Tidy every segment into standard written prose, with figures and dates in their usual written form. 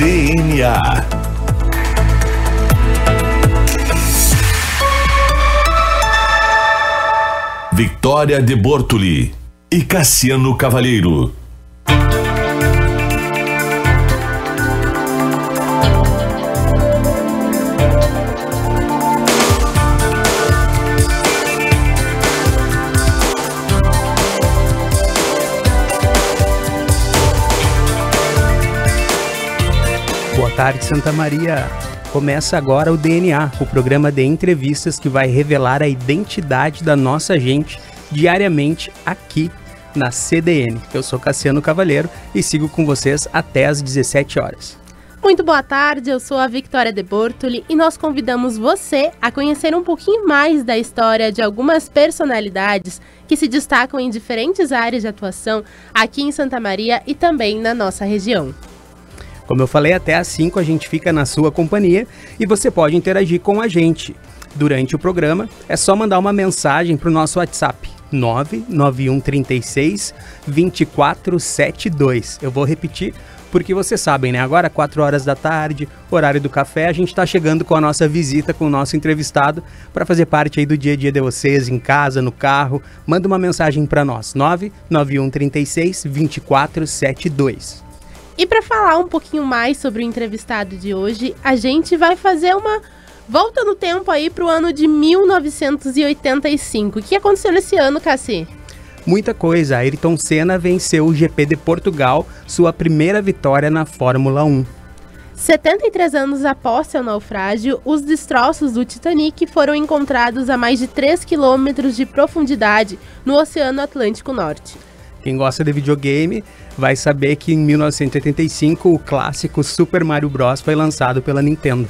DNA. Victoria de Bortoli e Cassiano Cavalheiro. Boa tarde, Santa Maria. Começa agora o DNA, o programa de entrevistas que vai revelar a identidade da nossa gente diariamente aqui na CDN. Eu sou Cassiano Cavalheiro e sigo com vocês até às 17 horas. Muito boa tarde, eu sou a Victoria de Bortoli e nós convidamos você a conhecer um pouquinho mais da história de algumas personalidades que se destacam em diferentes áreas de atuação aqui em Santa Maria e também na nossa região. Como eu falei, até às 5 a gente fica na sua companhia e você pode interagir com a gente. Durante o programa, é só mandar uma mensagem para o nosso WhatsApp, 99136 2472. Eu vou repetir, porque vocês sabem, né? Agora, 4 horas da tarde, horário do café, a gente está chegando com a nossa visita, com o nosso entrevistado, para fazer parte aí do dia a dia de vocês, em casa, no carro. Manda uma mensagem para nós, 99136 2472. E para falar um pouquinho mais sobre o entrevistado de hoje, a gente vai fazer uma volta no tempo aí para o ano de 1985. O que aconteceu nesse ano, Cassi? Muita coisa. Ayrton Senna venceu o GP de Portugal, sua primeira vitória na Fórmula 1. 73 anos após seu naufrágio, os destroços do Titanic foram encontrados a mais de 3 quilômetros de profundidade no Oceano Atlântico Norte. Quem gosta de videogame vai saber que em 1985 o clássico Super Mario Bros. Foi lançado pela Nintendo.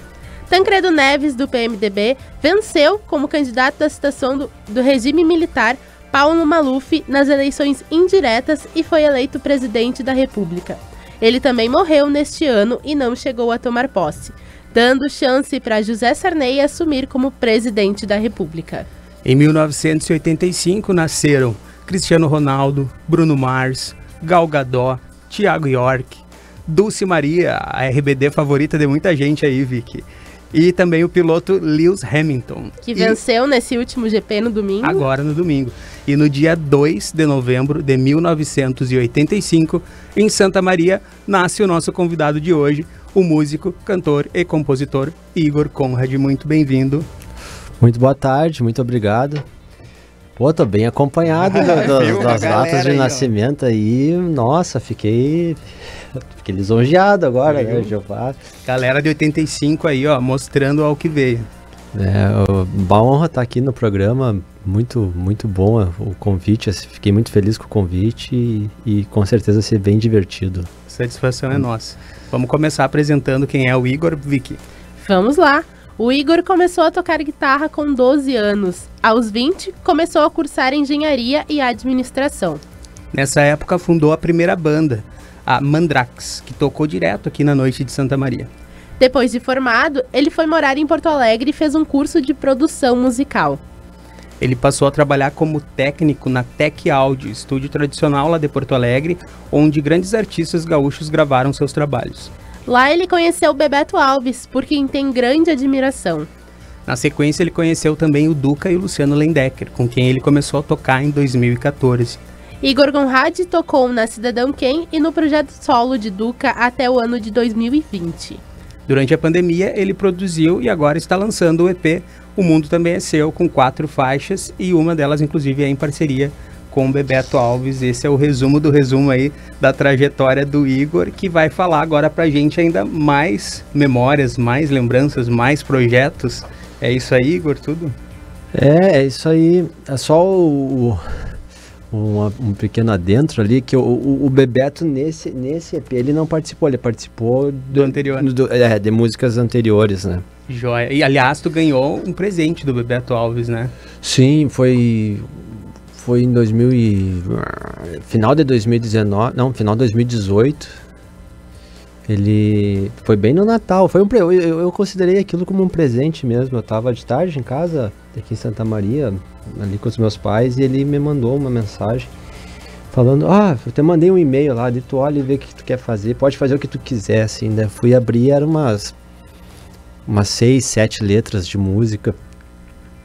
Tancredo Neves, do PMDB, venceu como candidato da situação do regime militar Paulo Maluf nas eleições indiretas e foi eleito presidente da República. Ele também morreu neste ano e não chegou a tomar posse, dando chance para José Sarney assumir como presidente da República. Em 1985 nasceram Cristiano Ronaldo, Bruno Mars, Gal Gadot, Thiago York, Dulce Maria, a RBD favorita de muita gente aí, Vicky. E também o piloto Lewis Hamilton. Que venceu nesse último GP no domingo. Agora no domingo. E no dia 2 de novembro de 1985, em Santa Maria, nasce o nosso convidado de hoje, o músico, cantor e compositor Igor Conrad. Muito bem-vindo. Muito boa tarde, muito obrigado. Pô, tô bem acompanhado das datas de nascimento aí. Nossa, fiquei lisonjeado agora, né, Jeová? Galera de 85 aí, ó, mostrando ao que veio. Uma honra estar aqui no programa, muito bom o convite, fiquei muito feliz com o convite e com certeza ser bem divertido. Satisfação é nossa. Vamos começar apresentando quem é o Igor, Vicky. Vamos lá. O Igor começou a tocar guitarra com 12 anos. Aos 20, começou a cursar engenharia e administração. Nessa época, fundou a primeira banda, a Mandrax, que tocou direto aqui na Noite de Santa Maria. Depois de formado, ele foi morar em Porto Alegre e fez um curso de produção musical. Ele passou a trabalhar como técnico na Tec Audio, estúdio tradicional lá de Porto Alegre, onde grandes artistas gaúchos gravaram seus trabalhos. Lá ele conheceu o Bebeto Alves, por quem tem grande admiração. Na sequência, ele conheceu também o Duca e o Luciano Lendecker, com quem ele começou a tocar em 2014. Igor Conrad tocou na Cidadão Quem e no projeto solo de Duca até o ano de 2020. Durante a pandemia, ele produziu e agora está lançando o EP O Mundo Também é Seu, com 4 faixas, e uma delas, inclusive, é em parceria com o Bebeto Alves. Esse é o resumo do resumo aí da trajetória do Igor, que vai falar agora pra gente ainda mais memórias, mais lembranças, mais projetos. É isso aí, Igor, tudo? É isso aí. É só um pequeno adentro ali, que o Bebeto nesse EP ele não participou, ele participou do anterior. De músicas anteriores, né? Joia. E aliás, tu ganhou um presente do Bebeto Alves, né? Sim, foi em final de 2019, não, final de 2018. Ele foi bem no Natal, eu considerei aquilo como um presente mesmo. Eu tava de tarde em casa, aqui em Santa Maria, ali com os meus pais, e ele me mandou uma mensagem falando, eu até mandei um e-mail lá, de tu olha e vê o que tu quer fazer, pode fazer o que tu quiser, assim, né? Fui abrir, eram umas 6, 7 letras de música,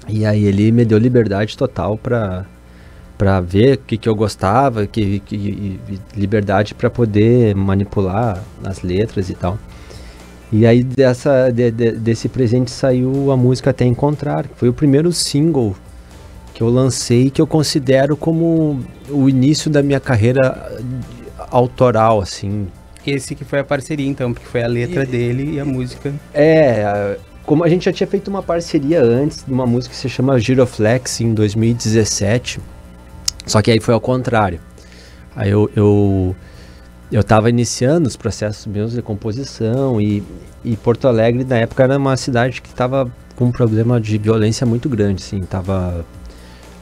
e aí ele me deu liberdade total pra ver o que eu gostava, e liberdade pra poder manipular as letras e tal. E aí desse presente saiu a música Até Encontrar, que foi o primeiro single que eu lancei, que eu considero como o início da minha carreira autoral, assim. Esse que foi a parceria, então, porque foi a letra dele e a música. Como a gente já tinha feito uma parceria antes, de uma música que se chama Giroflex, em 2017, só que aí foi ao contrário. Aí eu tava iniciando os processos meus de composição, e Porto Alegre, na época, era uma cidade que estava com um problema de violência muito grande, assim,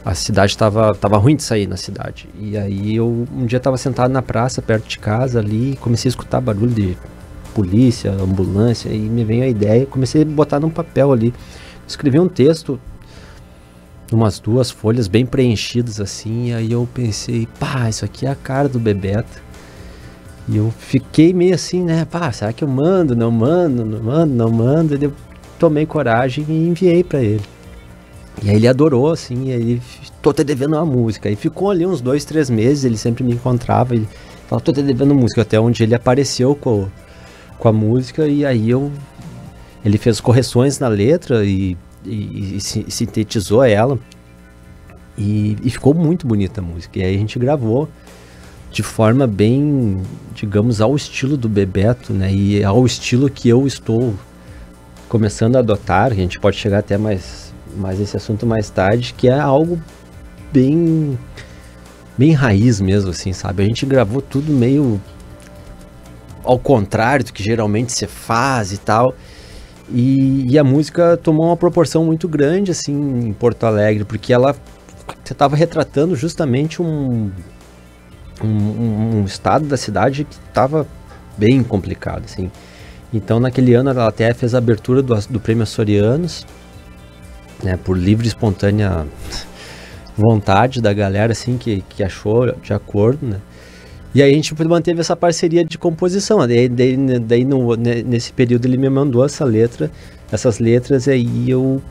a cidade tava ruim de sair na cidade. E aí um dia tava sentado na praça, perto de casa ali, comecei a escutar barulho de polícia, ambulância, e me veio a ideia, comecei a botar num papel ali. Escrevi um texto, umas 2 folhas bem preenchidas assim, e aí eu pensei, isso aqui é a cara do Bebeto. E eu fiquei meio assim, né, será que eu mando, não mando, não mando? E eu tomei coragem e enviei pra ele. E aí ele adorou, assim, e aí tô te devendo uma música. E ficou ali uns 2, 3 meses, ele sempre me encontrava e falava, tô te devendo música, até onde ele apareceu com a música, e aí ele fez correções na letra e sintetizou ela, e ficou muito bonita a música. E aí a gente gravou de forma bem, digamos, ao estilo do Bebeto, né, e ao estilo que eu estou começando a adotar. A gente pode chegar até mais esse assunto mais tarde, que é algo bem raiz mesmo, assim, sabe? A gente gravou tudo meio ao contrário do que geralmente se faz e tal, e a música tomou uma proporção muito grande, assim, em Porto Alegre, porque ela estava retratando justamente um estado da cidade que estava bem complicado, assim. Então, naquele ano, ela até fez a abertura do Prêmio Açorianos, né, por livre e espontânea vontade da galera, assim, que achou de acordo, né. E aí a gente manteve essa parceria de composição. Daí nesse período ele me mandou essas letras, e aí eu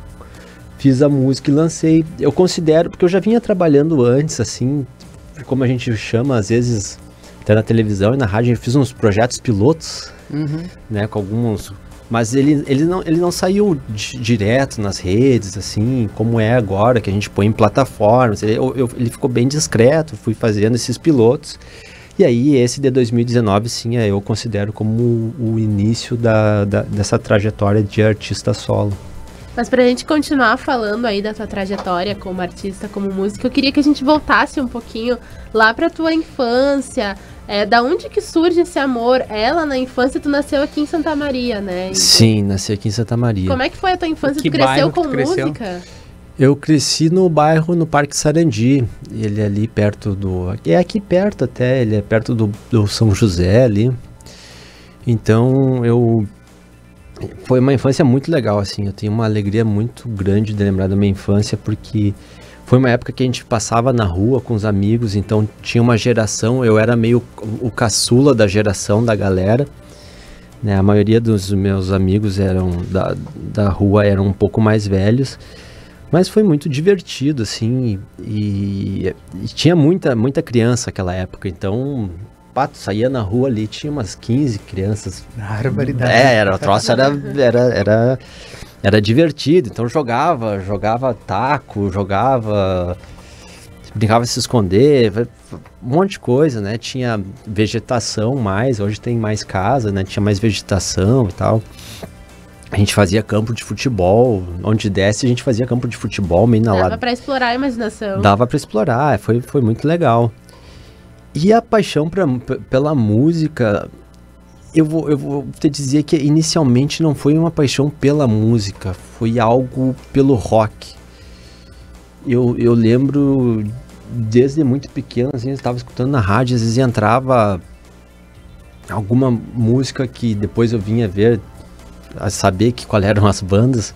fiz a música e lancei. Eu considero, porque eu já vinha trabalhando antes, assim, como a gente chama, às vezes, até na televisão e na rádio, eu fiz uns projetos pilotos, né, com alguns... Mas ele não saiu direto nas redes, assim, como é agora, que a gente põe em plataformas. Ele ficou bem discreto, fui fazendo esses pilotos. E aí, esse de 2019, sim, eu considero como o início dessa trajetória de artista solo. Mas pra gente continuar falando aí da tua trajetória como artista, como músico, eu queria que a gente voltasse um pouquinho lá pra tua infância. Da onde que surge esse amor? Ela, na infância, tu nasceu aqui em Santa Maria, né? Então, sim, nasci aqui em Santa Maria. Como é que foi a tua infância? Tu cresceu com música? Eu cresci no Parque Sarandi. Ele é ali perto é aqui perto até, ele é perto do São José ali. Então, foi uma infância muito legal, assim. Eu tenho uma alegria muito grande de lembrar da minha infância, porque foi uma época que a gente passava na rua com os amigos, então tinha uma geração, eu era meio o caçula da geração da galera, né? A maioria dos meus amigos eram da rua, eram um pouco mais velhos, mas foi muito divertido, assim, e tinha muita criança naquela época, então... Tu saía na rua ali, tinha umas 15 crianças. Barbaridade. O troço era divertido, então jogava taco, brincava de se esconder, um monte de coisa, né? Tinha vegetação hoje tem mais casa, né? Tinha mais vegetação e tal. A gente fazia campo de futebol, onde desce a gente fazia campo de futebol, meio na lado. Dava pra explorar a imaginação. Dava pra explorar, foi muito legal. E a paixão pela música, eu vou te dizer que inicialmente não foi uma paixão pela música, foi algo pelo rock. Eu lembro, desde muito pequeno, assim, eu estava escutando na rádio, às vezes entrava alguma música que depois eu vinha ver, a saber qual eram as bandas,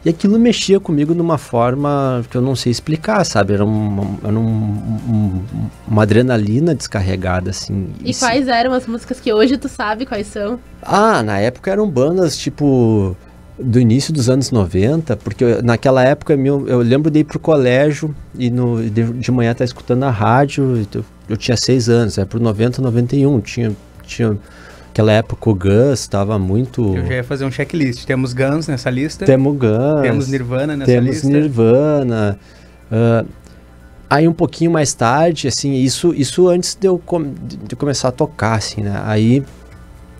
E aquilo mexia comigo de uma forma que eu não sei explicar, sabe? Era uma adrenalina descarregada, assim. E quais eram as músicas que hoje tu sabe quais são? Ah, na época eram bandas, tipo, do início dos anos 90, porque naquela época eu lembro de ir pro colégio e de manhã estar escutando a rádio, eu tinha 6 anos, pro 90, 91, tinha aquela época o Guns estava muito... Eu já ia fazer um checklist. Temos Guns nessa lista. Temos Guns. Temos Nirvana nessa lista. Temos Nirvana. Aí um pouquinho mais tarde, assim, isso antes de eu começar a tocar, assim, né? Aí,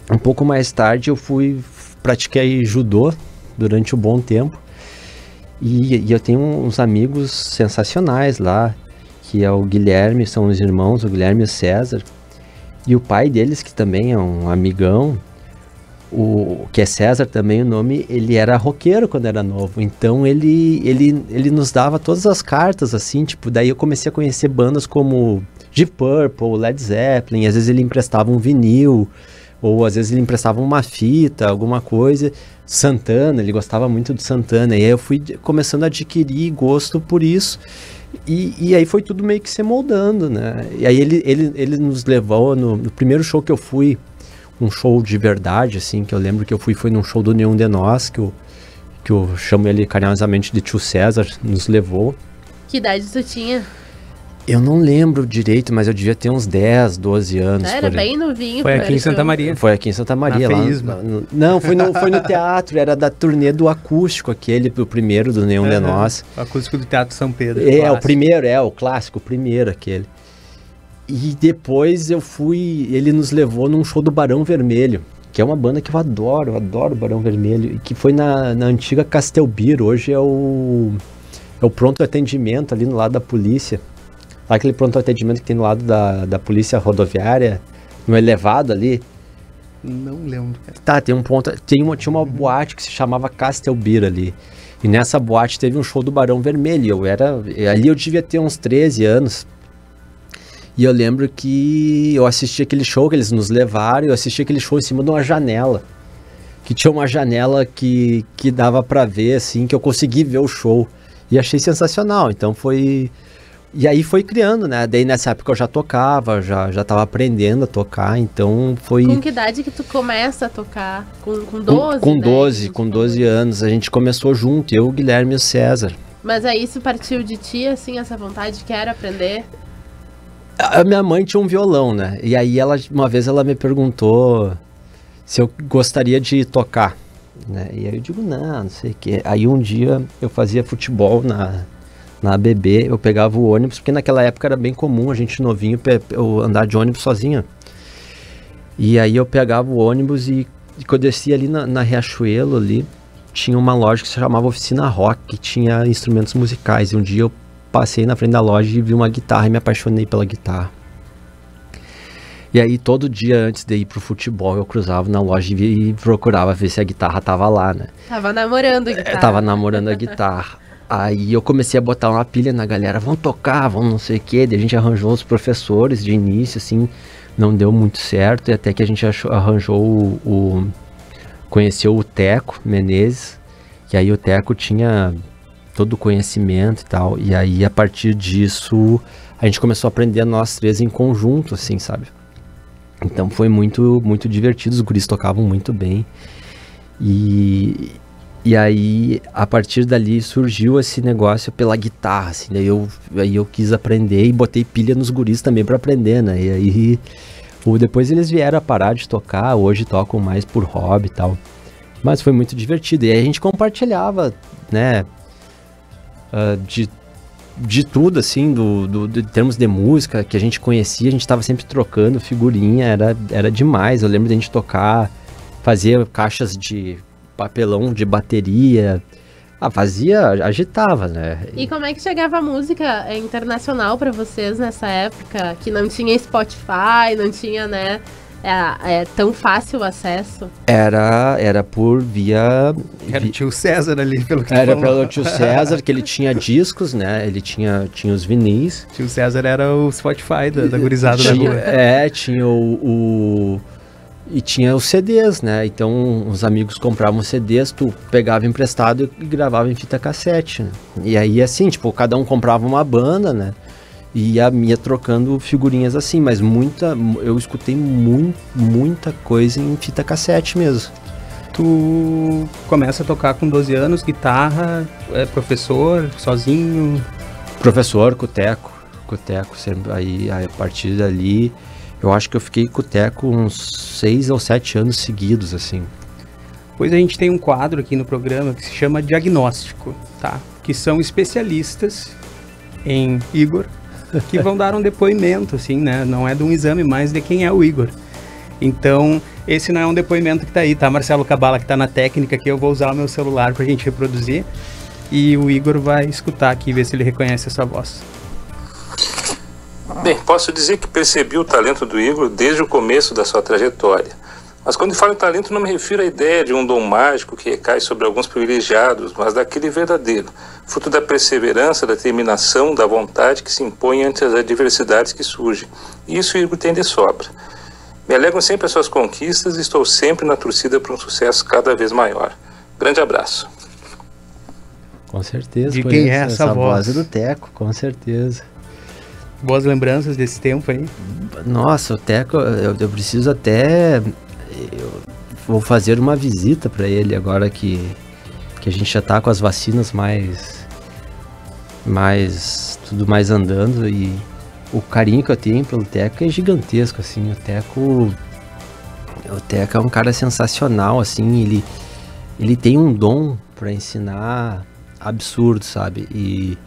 um pouco mais tarde, eu pratiquei judô durante um bom tempo. E eu tenho uns amigos sensacionais lá, que é o Guilherme, são os irmãos, o Guilherme e o César. E o pai deles, que também é um amigão, que é César também o nome, ele era roqueiro quando era novo. Então ele nos dava todas as cartas, assim, tipo, daí eu comecei a conhecer bandas como Deep Purple, Led Zeppelin, às vezes ele emprestava um vinil, ou às vezes ele emprestava uma fita, alguma coisa. Santana, ele gostava muito de Santana, e aí eu fui começando a adquirir gosto por isso. E aí foi tudo meio que se moldando, né? E aí ele nos levou no primeiro show que eu fui, um show de verdade, assim, que eu lembro que eu foi num show do Nenhum de Nós, que eu chamo ele carinhosamente de Tio César, nos levou. Que idade tu tinha? Eu não lembro direito, mas eu devia ter uns 10, 12 anos. Era bem novinho. Foi aqui em Santa Maria. Foi aqui em Santa Maria. Não, foi no teatro, era da turnê do acústico, o primeiro do Nenhum de Nós. O acústico do Teatro São Pedro. O primeiro, o clássico, o primeiro aquele. E depois ele nos levou num show do Barão Vermelho, que é uma banda que eu adoro o Barão Vermelho, e que foi na antiga Castelbir, hoje é o pronto atendimento ali no lado da polícia. Aquele pronto atendimento que tem no lado da polícia rodoviária, no elevado ali. Não lembro. Tá, tem um ponto. Tinha uma boate que se chamava Castelbir ali. E nessa boate teve um show do Barão Vermelho. Ali eu devia ter uns 13 anos. E eu lembro que eu assisti aquele show que eles nos levaram. Eu assisti aquele show em cima de uma janela. Que tinha uma janela que dava pra ver, assim, que eu consegui ver o show. E achei sensacional. Então foi... E aí foi criando, né? Daí nessa época eu já tocava, já tava aprendendo a tocar, então foi... Com que idade que tu começa a tocar? Com 12? Com 12 anos. A gente começou junto, eu, o Guilherme e o César. Mas aí isso partiu de ti, assim, essa vontade que era aprender? A minha mãe tinha um violão, né? E aí uma vez ela me perguntou se eu gostaria de tocar, né? E aí eu digo, não sei o quê. Aí um dia eu fazia futebol na ABB, eu pegava o ônibus, porque naquela época era bem comum a gente novinho eu andar de ônibus sozinho. E aí eu pegava o ônibus e quando eu descia ali na Riachuelo ali, tinha uma loja que se chamava Oficina Rock, que tinha instrumentos musicais. E um dia eu passei na frente da loja e vi uma guitarra e me apaixonei pela guitarra. E aí todo dia antes de ir pro futebol eu cruzava na loja e procurava ver se a guitarra tava lá, né? Tava namorando a guitarra. Eu tava namorando a guitarra. Aí eu comecei a botar uma pilha na galera, vamos tocar, vamos não sei o quê. Daí a gente arranjou os professores de início, assim, não deu muito certo. E até que a gente arranjou conheceu o Teco Menezes, que aí o Teco tinha todo o conhecimento e tal. E aí a partir disso a gente começou a aprender nós três em conjunto, assim, sabe? Então foi muito, muito divertido, os guris tocavam muito bem. E aí, a partir dali, surgiu esse negócio pela guitarra, assim, aí eu quis aprender e botei pilha nos guris também para aprender, né? E aí, depois eles vieram a parar de tocar, hoje tocam mais por hobby e tal. Mas foi muito divertido. E aí a gente compartilhava, né, de tudo, assim, de termos de música que a gente conhecia, a gente tava sempre trocando figurinha, era demais. Eu lembro de a gente tocar, fazer caixas de papelão de bateria, agitava, né? E como é que chegava a música internacional pra vocês nessa época, que não tinha Spotify, não tinha, né, tão fácil o acesso? Era por via... Era o tio César ali, pelo que Era pelo tio César, que ele tinha discos, né, ele tinha os vinis. Tio César era o Spotify da gurizada da rua. Tinha E tinha os CDs, né? Então os amigos compravam CDs, tu pegava emprestado e gravava em fita cassete, né? E aí assim, tipo, cada um comprava uma banda, né? E ia trocando figurinhas assim, mas eu escutei muita coisa em fita cassete mesmo. Tu começa a tocar com 12 anos, guitarra, professor, sozinho? Professor, com o Teco, sempre, aí a partir dali... Eu acho que eu fiquei com o Teco uns 6 ou 7 anos seguidos, assim. Pois a gente tem um quadro aqui no programa que se chama Diagnóstico, tá? Que são especialistas em Igor, que vão dar um depoimento, assim, né? Não é de um exame, mas de quem é o Igor. Então, esse não é um depoimento que tá aí, tá? Marcelo Cabala, que tá na técnica, que eu vou usar o meu celular pra gente reproduzir. E o Igor vai escutar aqui, ver se ele reconhece essa voz. Bem, posso dizer que percebi o talento do Igor desde o começo da sua trajetória. Mas quando falo em talento, não me refiro à ideia de um dom mágico que recai sobre alguns privilegiados, mas daquele verdadeiro, fruto da perseverança, da determinação, da vontade que se impõe ante as adversidades que surgem. E isso o Igor tem de sobra. Me alegram sempre as suas conquistas e estou sempre na torcida para um sucesso cada vez maior. Grande abraço. Com certeza. De quem é essa voz? É do Teco, com certeza. Boas lembranças desse tempo aí? Nossa, o Teco, eu preciso até... Eu vou fazer uma visita para ele agora que a gente já tá com as vacinas tudo mais andando, e o carinho que eu tenho pelo Teco é gigantesco, assim. O Teco é um cara sensacional, assim. Ele tem um dom para ensinar absurdo, sabe? E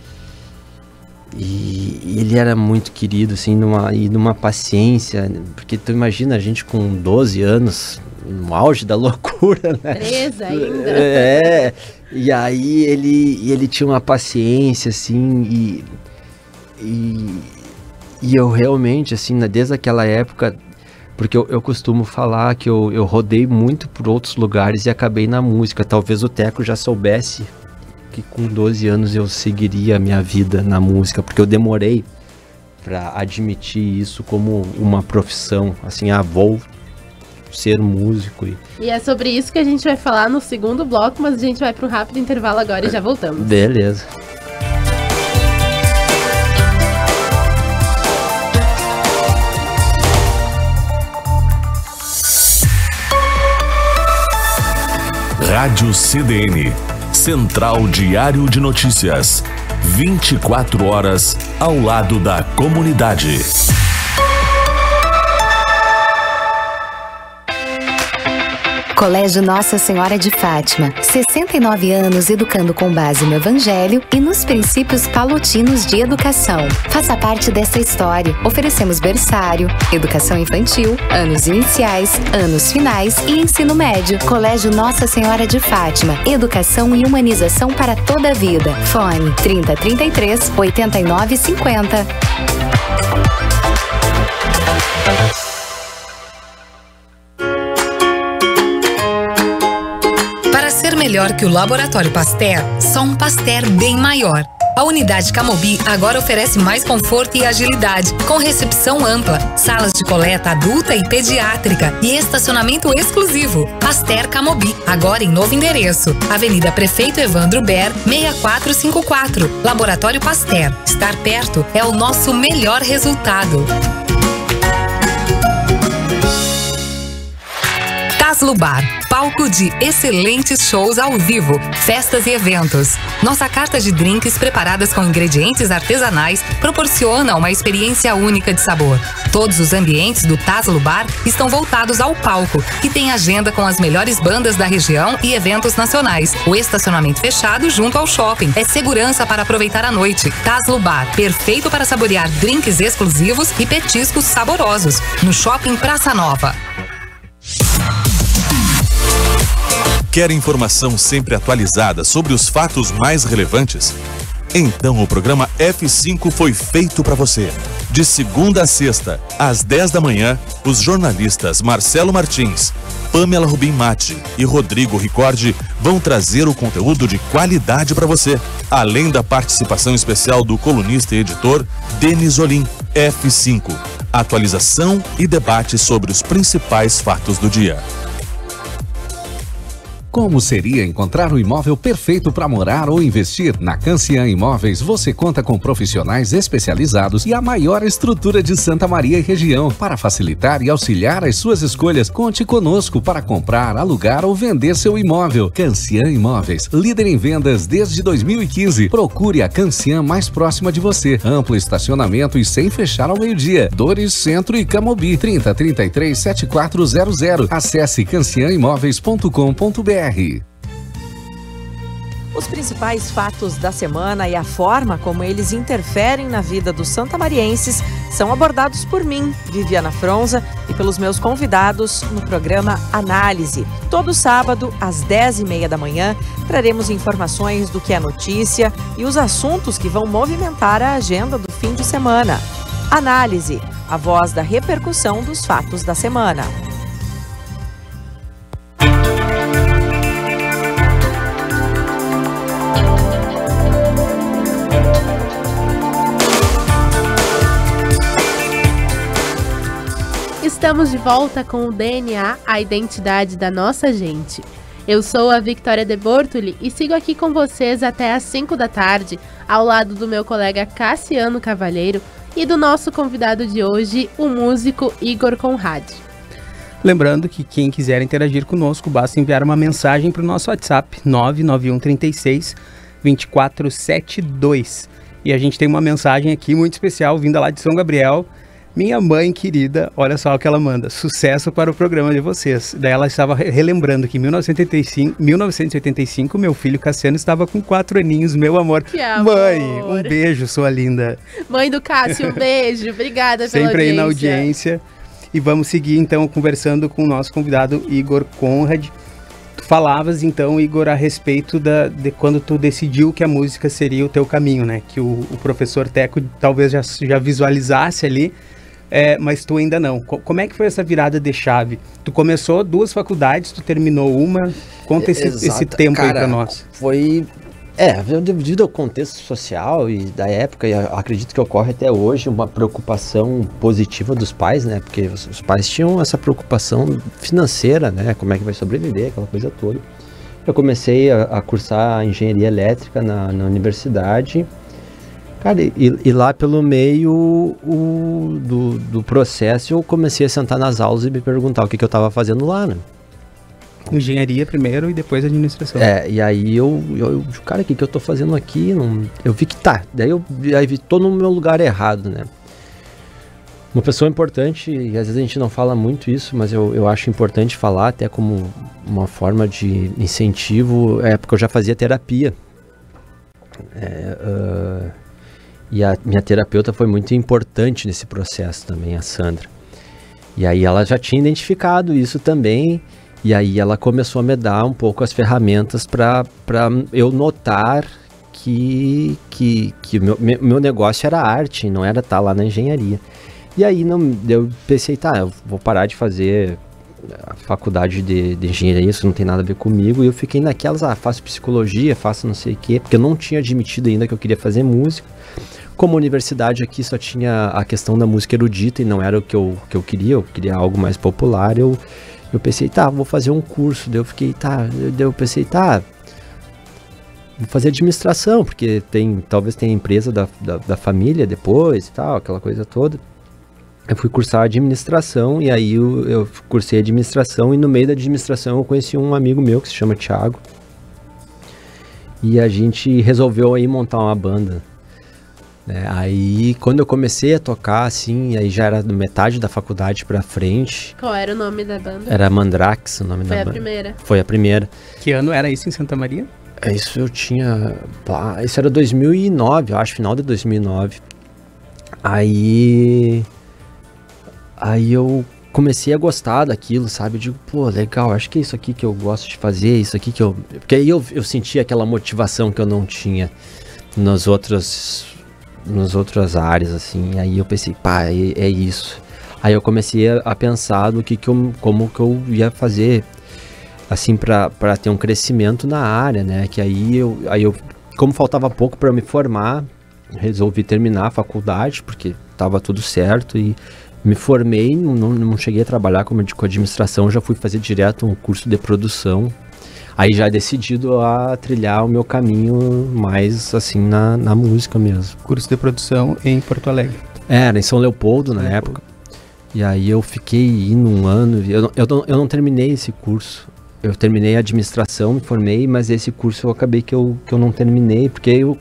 ele era muito querido, assim, numa paciência, porque tu imagina a gente com 12 anos, no auge da loucura, né? 13 ainda. E aí ele tinha uma paciência, assim, e eu realmente, assim, desde aquela época, porque eu costumo falar que eu rodei muito por outros lugares e acabei na música. Talvez o Teco já soubesse que com 12 anos eu seguiria a minha vida na música, porque eu demorei para admitir isso como uma profissão, assim, vou ser músico. E é sobre isso que a gente vai falar no segundo bloco, mas a gente vai para um rápido intervalo agora e já voltamos. Beleza. Rádio CDN, Central Diário de Notícias, 24 horas ao lado da comunidade. Colégio Nossa Senhora de Fátima, 69 anos educando com base no Evangelho e nos princípios palotinos de educação. Faça parte dessa história. Oferecemos berçário, educação infantil, anos iniciais, anos finais e ensino médio. Colégio Nossa Senhora de Fátima, educação e humanização para toda a vida. Fone 3033 8950. Melhor que o Laboratório Pasteur, só um Pasteur bem maior. A unidade Camobi agora oferece mais conforto e agilidade, com recepção ampla, salas de coleta adulta e pediátrica e estacionamento exclusivo. Pasteur Camobi, agora em novo endereço. Avenida Prefeito Evandro Ber, 6454. Laboratório Pasteur. Estar perto é o nosso melhor resultado. Taslo Bar, palco de excelentes shows ao vivo, festas e eventos. Nossa carta de drinks preparadas com ingredientes artesanais proporciona uma experiência única de sabor. Todos os ambientes do Taslo Bar estão voltados ao palco e tem agenda com as melhores bandas da região e eventos nacionais. O estacionamento fechado junto ao shopping é segurança para aproveitar a noite. Taslo Bar, perfeito para saborear drinks exclusivos e petiscos saborosos. No Shopping Praça Nova. Quer informação sempre atualizada sobre os fatos mais relevantes? Então o programa F5 foi feito para você. De segunda a sexta, às 10 da manhã, os jornalistas Marcelo Martins, Pamela Rubim Mati e Rodrigo Ricordi vão trazer o conteúdo de qualidade para você, além da participação especial do colunista e editor Denis Olim. F5. Atualização e debate sobre os principais fatos do dia. Como seria encontrar o imóvel perfeito para morar ou investir? Na Cancian Imóveis você conta com profissionais especializados e a maior estrutura de Santa Maria e região. Para facilitar e auxiliar as suas escolhas, conte conosco para comprar, alugar ou vender seu imóvel. Cancian Imóveis, líder em vendas desde 2015. Procure a Cancian mais próxima de você. Amplo estacionamento e sem fechar ao meio-dia. Dores, Centro e Camobi. 3033-7400. Acesse cancianimóveis.com.br. Os principais fatos da semana e a forma como eles interferem na vida dos santamarienses são abordados por mim, Viviana Fronza, e pelos meus convidados no programa Análise. Todo sábado, às 10h30 da manhã, traremos informações do que é notícia e os assuntos que vão movimentar a agenda do fim de semana. Análise, a voz da repercussão dos fatos da semana. Estamos de volta com o DNA, a identidade da nossa gente. Eu sou a Victoria de Bortoli e sigo aqui com vocês até às 5 da tarde, ao lado do meu colega Cassiano Cavalheiro e do nosso convidado de hoje, o músico Igor Conrad. Lembrando que quem quiser interagir conosco, basta enviar uma mensagem para o nosso WhatsApp 99136-2472. E a gente tem uma mensagem aqui muito especial, vinda lá de São Gabriel. Minha mãe querida, olha só o que ela manda. Sucesso para o programa de vocês. Daí ela estava relembrando que em 1985, meu filho Cassiano estava com 4 aninhos, meu amor. Que amor. Mãe, um beijo, sua linda. Mãe do Cássio, um beijo. Obrigada pela Sempre audiência. aí na audiência. E vamos seguir então conversando com o nosso convidado Igor Conrad. Tu falavas então, Igor, a respeito de quando tu decidiu que a música seria o teu caminho, né? Que o professor Teco talvez já visualizasse ali. Mas tu ainda não. Como é que foi essa virada de chave? Tu começou 2 faculdades, tu terminou uma. Conta esse tempo, cara, aí pra nós. Foi... devido ao contexto social e da época, e acredito que ocorre até hoje, uma preocupação positiva dos pais, né? Porque os pais tinham essa preocupação financeira, né? Como é que vai sobreviver, aquela coisa toda. Eu comecei a cursar engenharia elétrica na universidade. Cara, e lá pelo meio do processo eu comecei a sentar nas aulas e me perguntar o que eu estava fazendo lá, né? Engenharia primeiro e depois administração. E aí cara, o que eu tô fazendo aqui? Eu vi que daí eu vi, tô no meu lugar errado, né? Uma pessoa importante, e às vezes a gente não fala muito isso, mas eu acho importante falar até como uma forma de incentivo, porque eu já fazia terapia. E a minha terapeuta foi muito importante nesse processo também, a Sandra. E aí ela já tinha identificado isso também, e aí ela começou a me dar um pouco as ferramentas para eu notar que meu negócio era arte, não era estar lá na engenharia. E aí eu pensei, eu vou parar de fazer a faculdade de engenharia, isso não tem nada a ver comigo, e eu fiquei naquelas, faço psicologia, faço não sei o quê, porque eu não tinha admitido ainda que eu queria fazer música. Como a universidade aqui só tinha a questão da música erudita e não era o que eu queria algo mais popular, eu pensei, vou fazer um curso, daí eu pensei, vou fazer administração, porque talvez tenha empresa da família depois e tal, aquela coisa toda. Eu fui cursar administração e aí eu cursei administração e no meio da administração eu conheci um amigo meu que se chama Thiago. E a gente resolveu aí montar uma banda. Aí quando eu comecei a tocar, assim, aí já era metade da faculdade pra frente. Qual era o nome da banda? Era Mandrax o nome da banda. Foi a primeira? Foi a primeira. Que ano era isso em Santa Maria? Isso eu tinha... Isso era 2009, eu acho, final de 2009. Aí eu comecei a gostar daquilo, sabe? Eu digo, legal, acho que é isso aqui que eu gosto de fazer, isso aqui que eu... Porque aí eu senti aquela motivação que eu não tinha nas outras áreas, assim. Aí eu pensei, é isso. Aí eu comecei a pensar no como que eu ia fazer, assim, pra ter um crescimento na área, né? Que aí eu como faltava pouco para eu me formar, resolvi terminar a faculdade, porque estava tudo certo e me formei, não cheguei a trabalhar com administração, já fui fazer direto um curso de produção. Aí já decidido a trilhar o meu caminho mais assim na música mesmo. Curso de produção em Porto Alegre. Era em São Leopoldo na época. E aí eu fiquei indo um ano, eu não terminei esse curso. Eu terminei a administração, me formei, mas esse curso eu acabei que eu não terminei, porque eu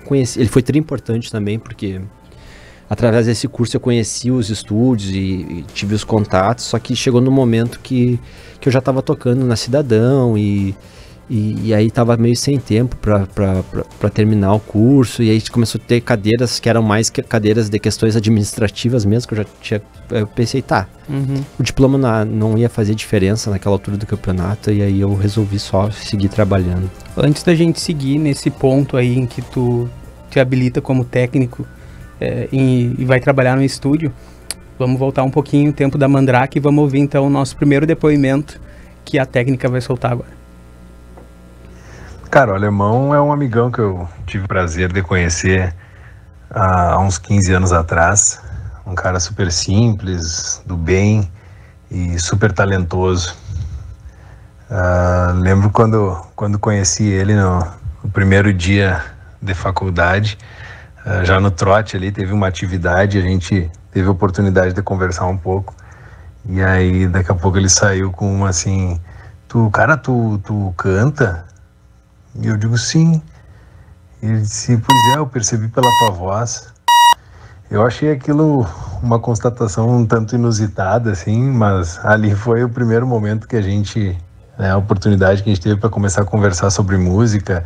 conheci, ele foi tri importante também, porque através desse curso eu conheci os estúdios e tive os contatos, só que chegou no momento que eu já estava tocando na Cidadão e aí estava meio sem tempo para terminar o curso, e aí começou a ter cadeiras que eram mais cadeiras de questões administrativas mesmo, que eu pensei, o diploma não ia fazer diferença naquela altura do campeonato, e aí eu resolvi só seguir trabalhando. Antes da gente seguir nesse ponto aí em que tu te habilita como técnico e vai trabalhar no estúdio, vamos voltar um pouquinho o tempo da Mandrake e vamos ouvir então o nosso primeiro depoimento que a técnica vai soltar agora. Cara, o Alemão é um amigão que eu tive o prazer de conhecer há uns 15 anos atrás. Um cara super simples, do bem e super talentoso. Lembro quando conheci ele no primeiro dia de faculdade, já no trote ali, teve uma atividade, a gente teve a oportunidade de conversar um pouco. E aí, daqui a pouco ele saiu com uma assim, tu canta? E eu digo, sim. Ele disse, pois eu percebi pela tua voz. Eu achei aquilo uma constatação um tanto inusitada, assim, mas ali foi o primeiro momento que a oportunidade que a gente teve para começar a conversar sobre música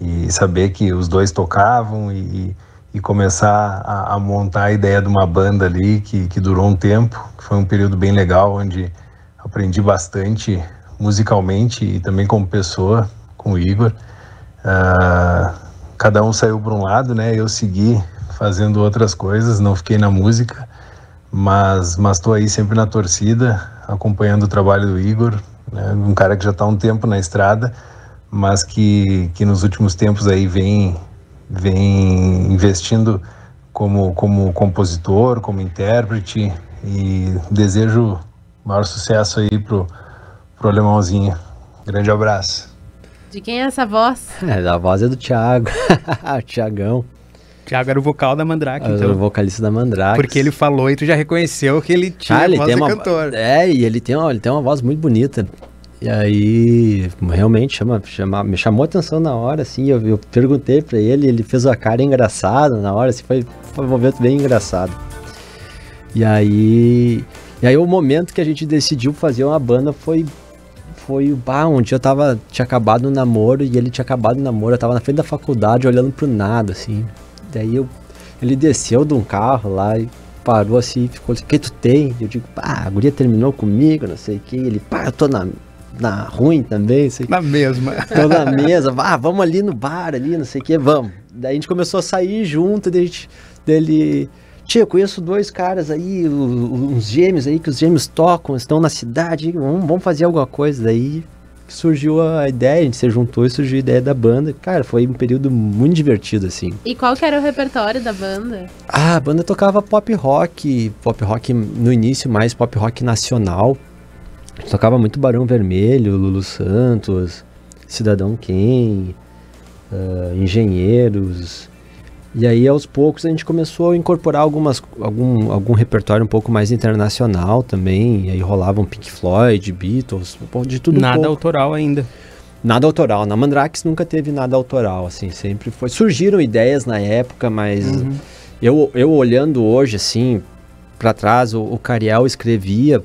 e saber que os dois tocavam e começar a montar a ideia de uma banda ali que durou um tempo, que foi um período bem legal, onde aprendi bastante musicalmente e também como pessoa, com o Igor. Cada um saiu para um lado, né? Eu segui fazendo outras coisas, não fiquei na música, mas estou aí sempre na torcida, acompanhando o trabalho do Igor, né? Um cara que já está há um tempo na estrada, mas que nos últimos tempos aí vem investindo como compositor, como intérprete, e desejo maior sucesso aí pro Alemãozinho. Grande abraço. De quem é essa voz? A voz é do Thiago, o Thiagão. Thiago era o vocal da Mandrake, então. Era o vocalista da Mandrake. Porque ele falou e tu já reconheceu que ele tinha voz de cantor. E ele tem uma voz muito bonita. E aí, realmente, me chamou a atenção na hora, assim, eu perguntei pra ele fez uma cara engraçada na hora, assim, foi um momento bem engraçado. E aí o momento que a gente decidiu fazer uma banda foi um dia tinha acabado o namoro, e ele tinha acabado o namoro, eu tava na frente da faculdade olhando pro nada, assim. Daí ele desceu de um carro lá e parou assim, ficou assim, o que tu tem? Eu digo, a guria terminou comigo, não sei o que, ele, eu tô na ruim também, sei. Na mesma. Tô na mesa, vamos ali no bar, ali, não sei o que, vamos. Daí a gente começou a sair junto, dele, tia, eu conheço dois caras aí, uns gêmeos aí, que os gêmeos tocam, estão na cidade, vamos fazer alguma coisa. Daí surgiu a ideia, a gente se juntou e surgiu a ideia da banda. Cara, foi um período muito divertido, assim. E qual que era o repertório da banda? A banda tocava pop rock no início, mais pop rock nacional. A gente tocava muito Barão Vermelho, Lulu Santos, Cidadão Quem, Engenheiros. E aí, aos poucos, a gente começou a incorporar algum repertório um pouco mais internacional também. E aí rolavam Pink Floyd, Beatles, de tudo um pouco. Nada autoral ainda. Nada autoral. Na Mandrake nunca teve nada autoral, assim, sempre foi. Surgiram ideias na época, mas eu olhando hoje, assim, pra trás, o Cariel escrevia.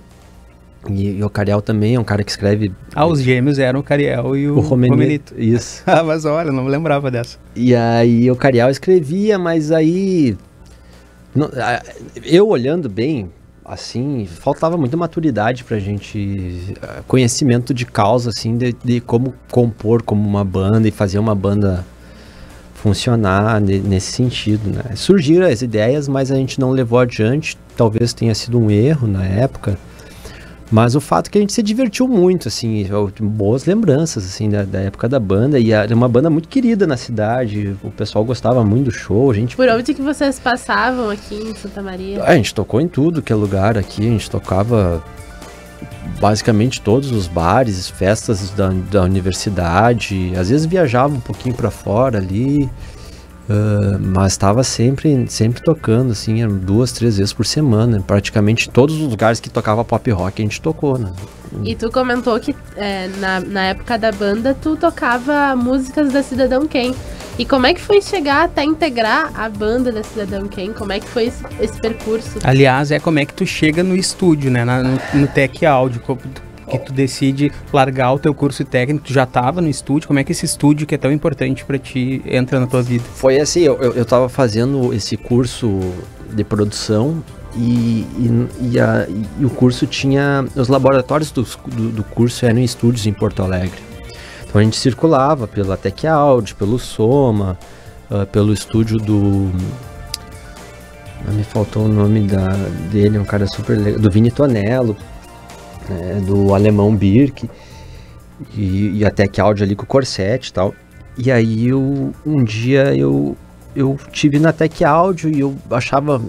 E o Cariel também é um cara que escreve... Os gêmeos eram o Cariel e o Romenito. Isso. Mas olha, não me lembrava dessa. E aí o Cariel escrevia, mas aí... eu olhando bem, assim, faltava muita maturidade pra gente... Conhecimento de causa, assim, de como compor como uma banda e fazer uma banda funcionar nesse sentido, né? Surgiram as ideias, mas a gente não levou adiante. Talvez tenha sido um erro na época. Mas o fato é que a gente se divertiu muito, assim, boas lembranças, assim, da época da banda, e era uma banda muito querida na cidade, o pessoal gostava muito do show, a gente... Por onde que vocês passavam aqui em Santa Maria? A gente tocou em tudo que é lugar aqui, a gente tocava basicamente todos os bares, festas da universidade, às vezes viajava um pouquinho pra fora ali, mas estava sempre tocando, assim, 2, 3 vezes por semana, praticamente todos os lugares que tocava pop rock a gente tocou, né? E tu comentou que na época da banda tu tocava músicas da Cidadão Quem. E como é que foi chegar até integrar a banda da Cidadão Quem? Como é que foi esse percurso? Aliás, como é que tu chega no estúdio, né? No Tec Áudio, que tu decide largar o teu curso técnico, tu já estava no estúdio, como é que esse estúdio que é tão importante para ti entra na tua vida? Foi assim, eu tava fazendo esse curso de produção e o curso tinha, os laboratórios do curso eram em estúdios em Porto Alegre. Então a gente circulava pela Tec Áudio, pelo Soma, pelo estúdio do... Me faltou o nome dele, um cara super legal, do Vini Tonello, do Alemão Birk, e a Tec Áudio ali com o Corset e tal. E aí um dia eu tive na Tec Áudio e eu achava,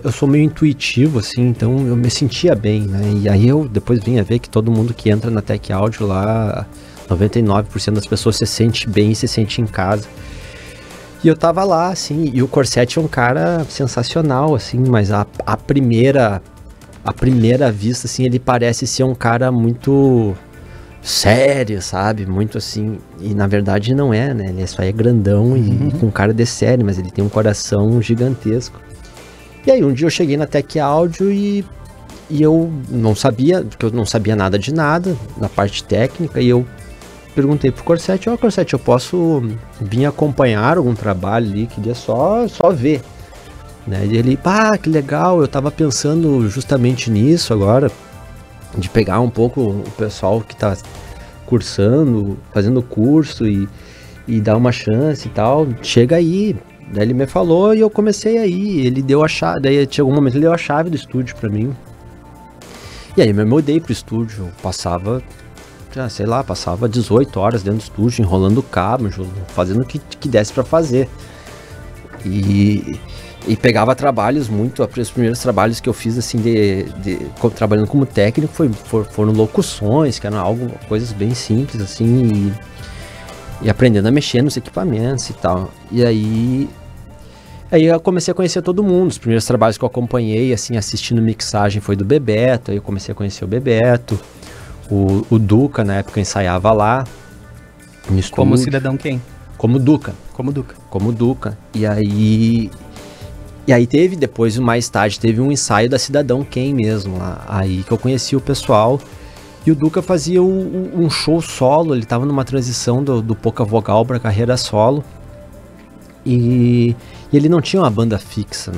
eu sou meio intuitivo assim, então eu me sentia bem, né? E aí eu depois vim a ver que todo mundo que entra na Tec Áudio lá, 99% das pessoas se sente bem, se sente em casa. E eu tava lá, assim, e o Corset é um cara sensacional, assim, mas a primeira vista, assim, ele parece ser um cara muito sério, sabe? Muito assim, e na verdade não é, né? Ele só é grandão e com cara de sério, mas ele tem um coração gigantesco. E aí um dia eu cheguei na Tec Áudio e eu não sabia, porque eu não sabia nada de nada na parte técnica, e eu perguntei pro Corset, Corset, eu posso vir acompanhar algum trabalho ali, queria só ver, né? E ele, que legal, eu tava pensando justamente nisso agora, de pegar um pouco o pessoal que tá cursando, fazendo curso e dar uma chance e tal, chega aí. Daí ele me falou e eu comecei aí, ele deu a chave, daí chegou um momento ele deu a chave do estúdio pra mim. E aí eu me mudei pro estúdio, passava 18 horas dentro do estúdio, enrolando cabo, fazendo o que desse pra fazer. E pegava trabalhos os primeiros trabalhos que eu fiz, assim, trabalhando como técnico, foram locuções, que eram coisas bem simples, assim, e aprendendo a mexer nos equipamentos e tal. E aí eu comecei a conhecer todo mundo. Os primeiros trabalhos que eu acompanhei, assim, assistindo mixagem, foi do Bebeto, aí eu comecei a conhecer o Bebeto. O Duca, na época, ensaiava lá. Como Cidadão Quem? Como Duca. Como Duca. E aí teve, depois, mais tarde, teve um ensaio da Cidadão Quem mesmo lá. Aí que eu conheci o pessoal. E o Duca fazia um show solo, ele tava numa transição do Pouca Vogal pra carreira solo. E ele não tinha uma banda fixa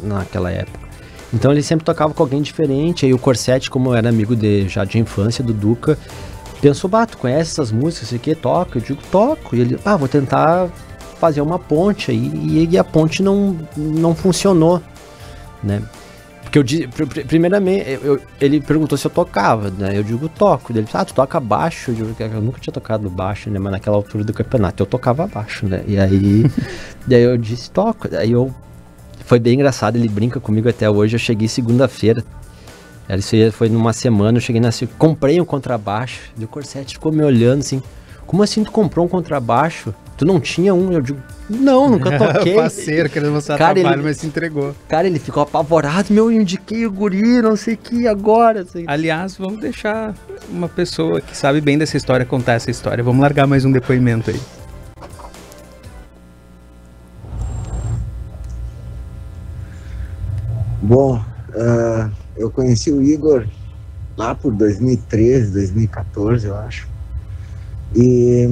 naquela época. Então ele sempre tocava com alguém diferente. Aí o Corset, como era amigo já de infância do Duca, pensou, tu conhece essas músicas, você quer? Toca? Eu digo, toco. E ele, vou tentar fazer uma ponte aí. E a ponte não funcionou, né? Porque primeiramente, ele perguntou se eu tocava, né? Eu digo, toco. Ele disse, tu toca baixo? Eu digo, eu nunca tinha tocado baixo, né? Mas naquela altura do campeonato eu tocava baixo, né? E aí, daí eu disse, toco. Aí foi bem engraçado, ele brinca comigo até hoje. Eu cheguei segunda-feira, isso foi numa semana, eu cheguei comprei um contrabaixo. E o Corset ficou me olhando assim, como assim tu comprou um contrabaixo? Tu não tinha um? Eu digo, não, nunca toquei. Parceiro, querendo mostrar trabalho, mas se entregou. Cara, ele ficou apavorado, eu indiquei o guri, não sei o que agora. Aliás, vamos deixar uma pessoa que sabe bem dessa história contar essa história. Vamos largar mais um depoimento aí. Bom, eu conheci o Igor lá por 2013, 2014, eu acho. E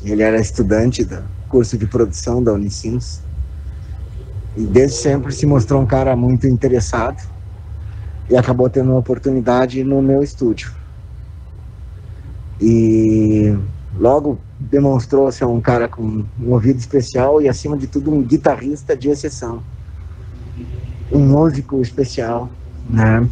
ele era estudante do curso de produção da Unicinos. E desde sempre se mostrou um cara muito interessado. E acabou tendo uma oportunidade no meu estúdio. E logo demonstrou ser um cara com um ouvido especial e, acima de tudo, um guitarrista de exceção. Um músico especial, né?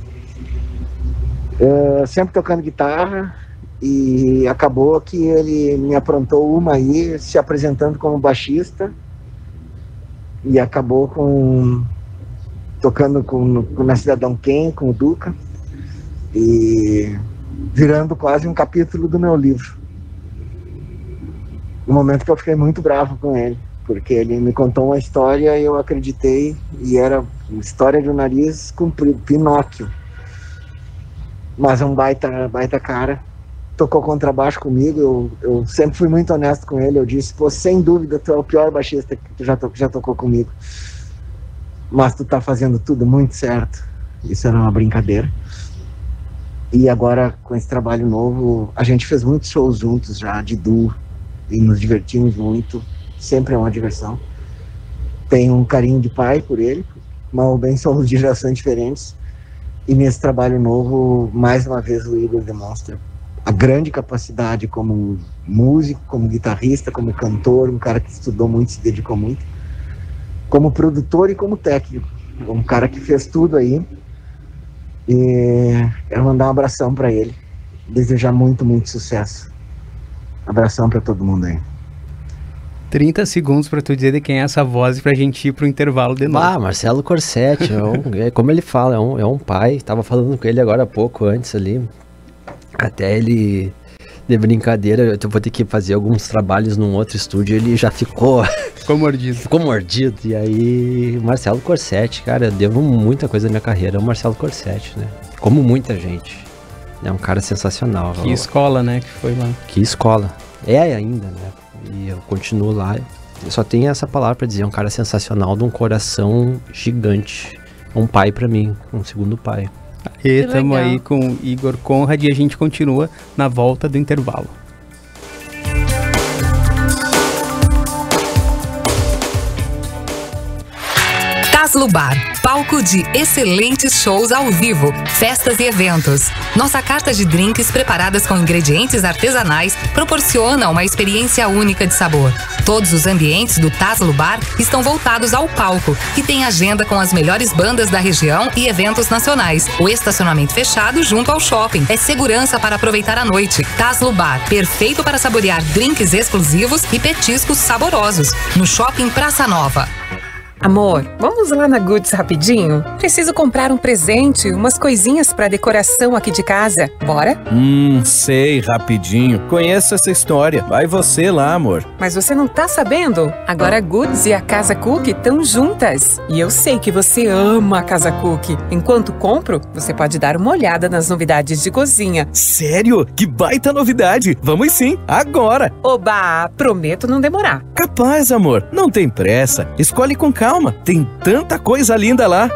sempre tocando guitarra, e acabou que ele me aprontou uma aí, se apresentando como baixista, e acabou tocando na Cidadão Ken, com o Duca, e virando quase um capítulo do meu livro. No momento que eu fiquei muito bravo com ele, porque ele me contou uma história e eu acreditei, e era história de um nariz comprido, Pinóquio. Mas é um baita cara. Tocou contrabaixo comigo, eu sempre fui muito honesto com ele, eu disse, pô, sem dúvida, tu é o pior baixista que tu já tocou comigo. Mas tu tá fazendo tudo muito certo. Isso era uma brincadeira. E agora, com esse trabalho novo, a gente fez muitos shows juntos já, de duo, e nos divertimos muito, sempre é uma diversão. Tenho um carinho de pai por ele, mal ou bem somos de gerações diferentes, e nesse trabalho novo, mais uma vez o Igor demonstra a grande capacidade como músico, como guitarrista, como cantor, um cara que estudou muito, se dedicou muito, como produtor e como técnico, um cara que fez tudo aí. E quero mandar um abração para ele, desejar muito sucesso. Abração para todo mundo aí. 30 segundos para tu dizer de quem é essa voz e pra gente ir pro intervalo de novo. Marcelo Corsetti, como ele fala, é um pai. Tava falando com ele agora há pouco, antes ali. Até ele, de brincadeira, eu vou ter que fazer alguns trabalhos num outro estúdio, ele já ficou mordido. Ficou mordido. E aí, Marcelo Corsetti, cara, eu devo muita coisa na minha carreira ao Marcelo Corsetti, né? Como muita gente. É um cara sensacional. Que escola, né, que foi lá. Que escola. É ainda, né? E eu continuo lá. Eu só tenho essa palavra pra dizer, é um cara sensacional, de um coração gigante. Um pai pra mim, um segundo pai. E estamos aí com Igor Conrad e a gente continua na volta do intervalo. Taslo Bar, palco de excelentes shows ao vivo, festas e eventos. Nossa carta de drinks preparadas com ingredientes artesanais proporciona uma experiência única de sabor. Todos os ambientes do Taslo Bar estão voltados ao palco e tem agenda com as melhores bandas da região e eventos nacionais. O estacionamento fechado junto ao shopping é segurança para aproveitar a noite. Taslo Bar, perfeito para saborear drinks exclusivos e petiscos saborosos. No Shopping Praça Nova. Amor, vamos lá na Goods rapidinho? Preciso comprar um presente, umas coisinhas pra decoração aqui de casa. Bora? Sei, rapidinho. Conheço essa história. Vai você lá, amor. Mas você não tá sabendo? Agora a Goods e a Casa Cook estão juntas. E eu sei que você ama a Casa Cook. Enquanto compro, você pode dar uma olhada nas novidades de cozinha. Sério? Que baita novidade! Vamos sim, agora! Oba, prometo não demorar. Capaz, amor. Não tem pressa. Escolhe com calma. Tem tanta coisa linda lá.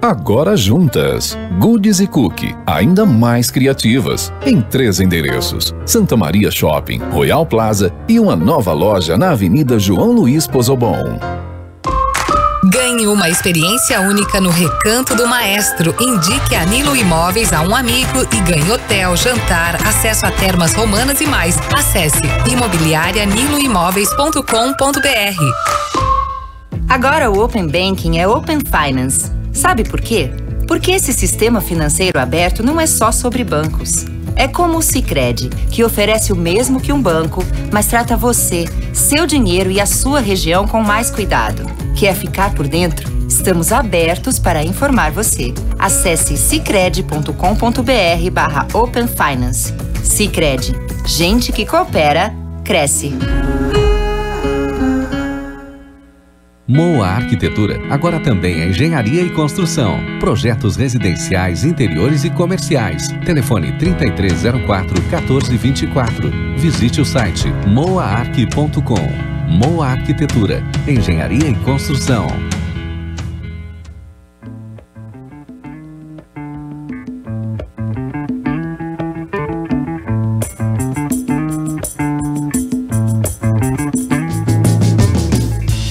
Agora juntas, Goods e Cook, ainda mais criativas, em 3 endereços: Santa Maria Shopping, Royal Plaza e uma nova loja na Avenida João Luiz Pozobon. Ganhe uma experiência única no Recanto do Maestro. Indique a Nilo Imóveis a um amigo e ganhe hotel, jantar, acesso a termas romanas e mais. Acesse imobiliarianiloimóveis.com.br. Agora o Open Banking é Open Finance. Sabe por quê? Porque esse sistema financeiro aberto não é só sobre bancos. É como o Sicredi, que oferece o mesmo que um banco, mas trata você, seu dinheiro e a sua região com mais cuidado. Quer ficar por dentro? Estamos abertos para informar você. Acesse sicredi.com.br/Open Finance. Sicredi. Gente que coopera, cresce. Moa Arquitetura, agora também é engenharia e construção. Projetos residenciais, interiores e comerciais. Telefone 3304-1424. Visite o site moaarq.com. Moa Arquitetura, engenharia e construção.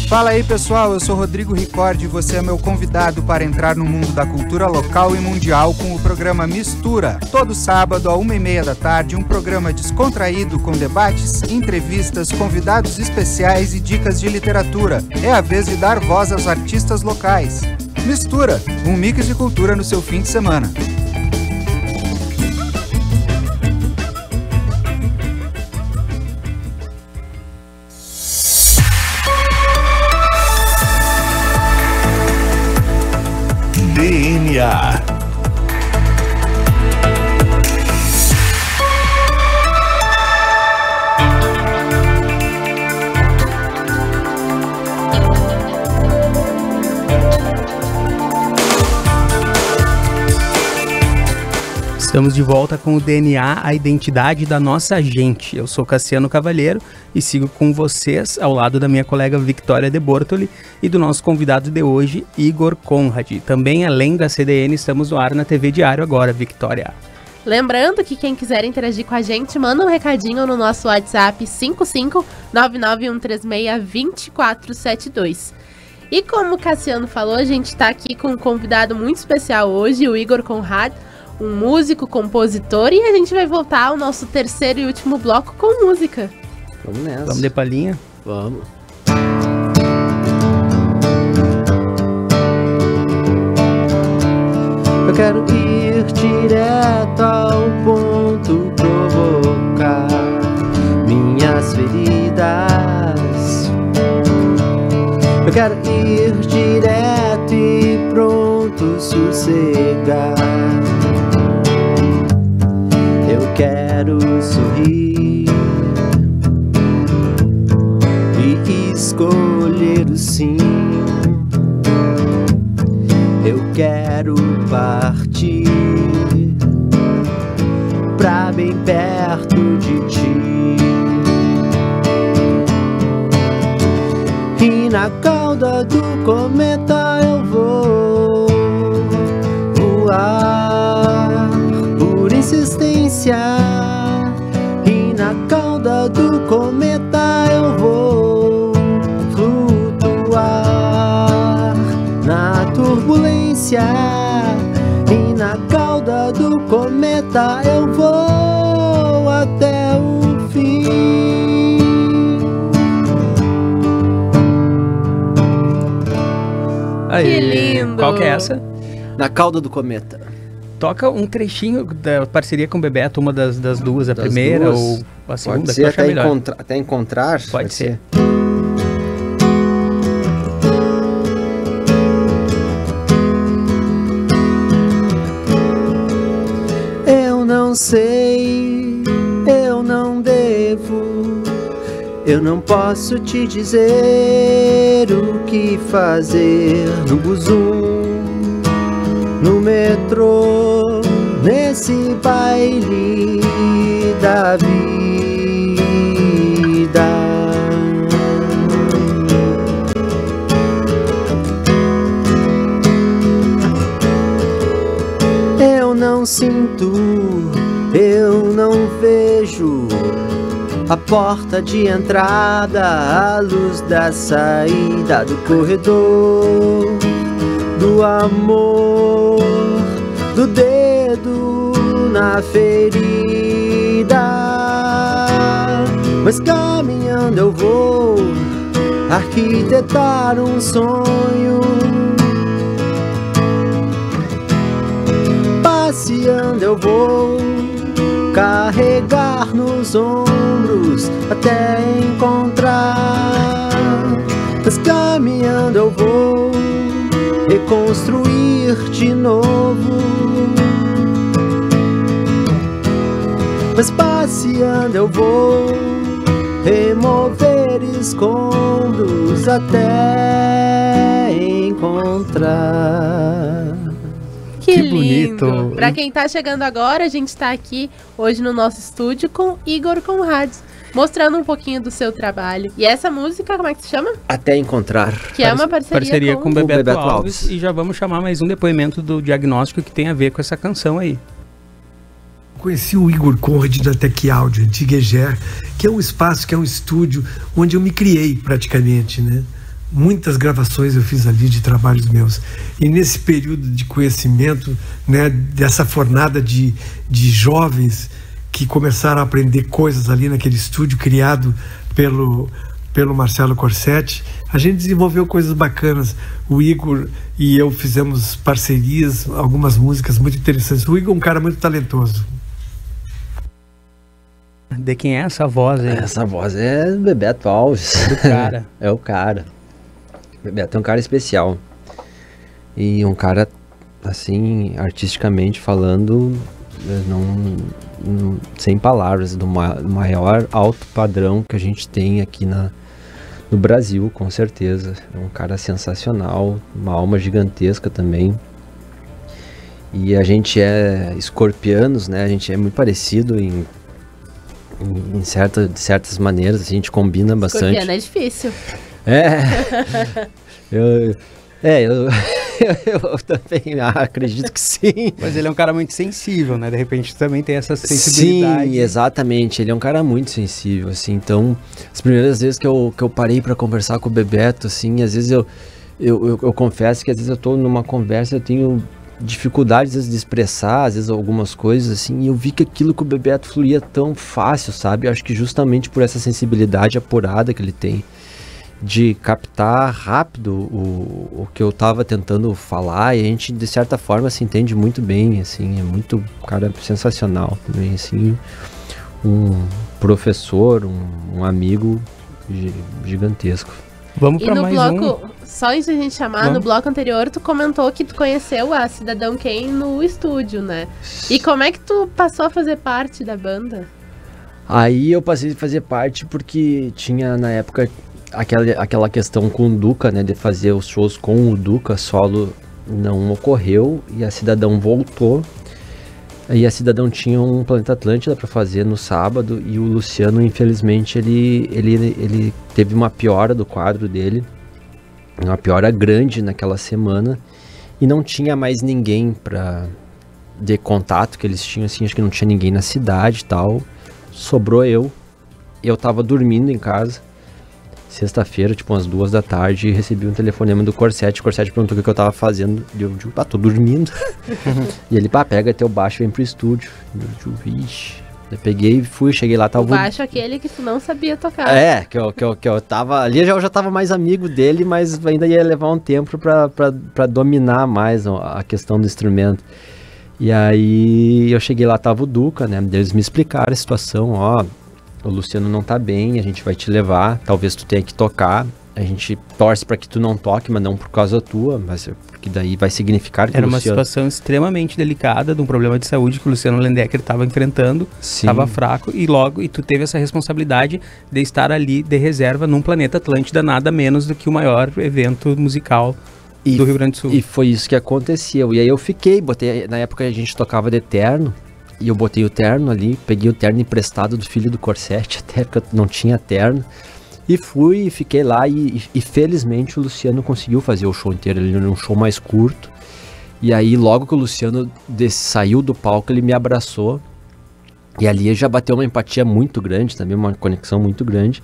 Fala aí pessoal, eu sou Rodrigo Ricordi e você é meu convidado para entrar no mundo da cultura local e mundial com o programa Mistura. Todo sábado, à 1h30 da tarde, um programa descontraído com debates, entrevistas, convidados especiais e dicas de literatura. É a vez de dar voz aos artistas locais. Mistura, um mix de cultura no seu fim de semana. Estamos de volta com o DNA, a identidade da nossa gente. Eu sou Cassiano Cavalheiro e sigo com vocês ao lado da minha colega Victoria de Bortoli e do nosso convidado de hoje, Igor Conrad. Também, além da CDN, estamos no ar na TV Diário agora, Victoria. Lembrando que quem quiser interagir com a gente, manda um recadinho no nosso WhatsApp 55991362472. E como o Cassiano falou, a gente está aqui com um convidado muito especial hoje, o Igor Conrad, um músico, compositor, e a gente vai voltar ao nosso terceiro e último bloco com música. Vamos nessa. Vamos de palhinha? Vamos. Eu quero ir direto ao ponto, provocar minhas feridas. Eu quero ir direto e pronto sossegar. Eu quero sorrir e escolher o sim. Eu quero partir pra bem perto de ti. E na cauda do cometa eu vou voar por insistência. E na cauda do cometa eu vou flutuar na turbulência. E na cauda do cometa eu vou até o fim. Aí, que lindo! Qual que é essa? Na cauda do cometa. Toca um trechinho da parceria com o Bebeto, uma das duas, a Das primeira duas. ou a segunda. Pode que ser eu achar melhor. até encontrar. Pode ser. Eu não sei, eu não devo, eu não posso te dizer o que fazer no busum, no metrô, nesse baile da vida. Eu não sinto, eu não vejo a porta de entrada, a luz da saída do corredor, do amor, do dedo na ferida. Mas caminhando eu vou arquitetar um sonho. Passeando eu vou carregar nos ombros até encontrar. Mas caminhando eu vou reconstruir de novo. Mas passeando eu vou remover escombros até encontrar. Que bonito. lindo! Pra quem tá chegando agora, a gente tá aqui hoje no nosso estúdio com Igor Conrad, mostrando um pouquinho do seu trabalho. E essa música, como é que se chama? Até encontrar. Que é uma parceria com Bebeto Alves. E já vamos chamar mais um depoimento do diagnóstico que tem a ver com essa canção aí. Conheci o Igor Conrad da Tec Áudio, antiga EGER, que é um espaço, que é um estúdio onde eu me criei praticamente, né? Muitas gravações eu fiz ali de trabalhos meus. E nesse período de conhecimento, né, dessa fornada de jovens que começaram a aprender coisas ali naquele estúdio criado pelo Marcelo Corsetti, a gente desenvolveu coisas bacanas. O Igor e eu fizemos parcerias, algumas músicas muito interessantes. O Igor é um cara muito talentoso. De quem é essa voz aí? Essa voz é do Bebeto Alves. Do cara. É o cara. Bebeto é um cara especial. E um cara, assim, artisticamente falando, sem palavras, do maior alto padrão que a gente tem aqui no Brasil, com certeza. É um cara sensacional, uma alma gigantesca também. E a gente é escorpianos, né? A gente é muito parecido de certas maneiras, a gente combina bastante. Escorpiano é difícil. Eu também acredito que sim. Mas ele é um cara muito sensível, né? De repente também tem essa sensibilidade. Sim, exatamente. Ele é um cara muito sensível, assim. Então, as primeiras vezes que eu parei pra conversar com o Bebeto, assim, às vezes eu confesso que às vezes eu tô numa conversa, eu tenho dificuldades às vezes de expressar, às vezes algumas coisas, assim, e eu vi que aquilo com o Bebeto fluía tão fácil, sabe? Eu acho que justamente por essa sensibilidade apurada que ele tem, de captar rápido o que eu tava tentando falar, e a gente de certa forma se entende muito bem, assim, é muito, cara, sensacional também, assim, um professor, um amigo gigantesco. Vamos para mais bloco, só antes de a gente chamar, no bloco anterior tu comentou que tu conheceu a Cidadão Kane no estúdio, né? E como é que tu passou a fazer parte da banda? Aí eu passei a fazer parte porque tinha na época aquela questão com o Duca, né, de fazer os shows com o Duca solo não ocorreu e a Cidadão voltou. E a Cidadão tinha um Planeta Atlântida para fazer no sábado e o Luciano, infelizmente, ele teve uma piora do quadro dele, uma piora grande naquela semana e não tinha mais ninguém de contato que eles tinham, assim, acho que não tinha ninguém na cidade e tal. Sobrou eu tava dormindo em casa. Sexta-feira, tipo umas 2 da tarde, recebi um telefonema do Corsete. O Corsete perguntou o que eu tava fazendo. E eu digo, tô dormindo. E ele, pega teu baixo e vem pro estúdio. Eu digo, vixe. Eu peguei e fui, cheguei lá, tava... O baixo aquele que tu não sabia tocar. Que eu tava... Ali eu já tava mais amigo dele, mas ainda ia levar um tempo pra dominar mais a questão do instrumento. E aí eu cheguei lá, tava o Duca, né? Eles me explicaram a situação, o Luciano não tá bem, a gente vai te levar, talvez tu tenha que tocar, a gente torce pra que tu não toque, mas não por causa tua, mas porque daí vai significar que era o uma Luciano... situação extremamente delicada, de um problema de saúde que o Luciano Lendecker estava enfrentando, estava fraco, e tu teve essa responsabilidade de estar ali de reserva num Planeta Atlântida, nada menos do que o maior evento musical do Rio Grande do Sul. E foi isso que aconteceu, e aí eu botei, na época a gente tocava de terno, e eu botei o terno ali, peguei o terno emprestado do filho do Corsete, até porque eu não tinha terno. E fui, fiquei lá e felizmente o Luciano conseguiu fazer o show inteiro, ele era um show mais curto. E aí logo que o Luciano saiu do palco, ele me abraçou. E ali já bateu uma empatia muito grande, também uma conexão muito grande.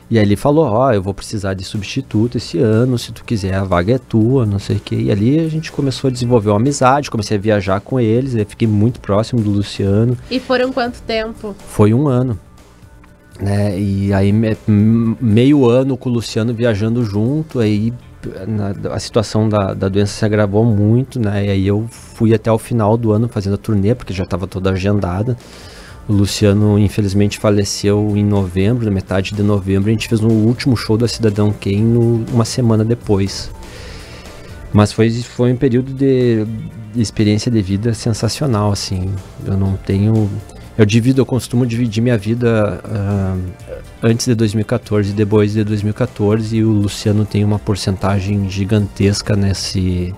E aí ele falou, eu vou precisar de substituto esse ano, se tu quiser a vaga é tua, não sei o que. E ali a gente começou a desenvolver uma amizade, comecei a viajar com eles, eu fiquei muito próximo do Luciano. E foram quanto tempo? Foi 1 ano, né? E aí meio ano com o Luciano viajando junto, aí a situação da doença se agravou muito, né? E aí eu fui até o final do ano fazendo a turnê, porque já estava toda agendada. O Luciano, infelizmente, faleceu em novembro, na metade de novembro. A gente fez um último show da Cidadão Kane uma semana depois. Mas foi um período de experiência de vida sensacional, assim. Eu costumo dividir minha vida antes de 2014 e depois de 2014. E o Luciano tem uma porcentagem gigantesca nessa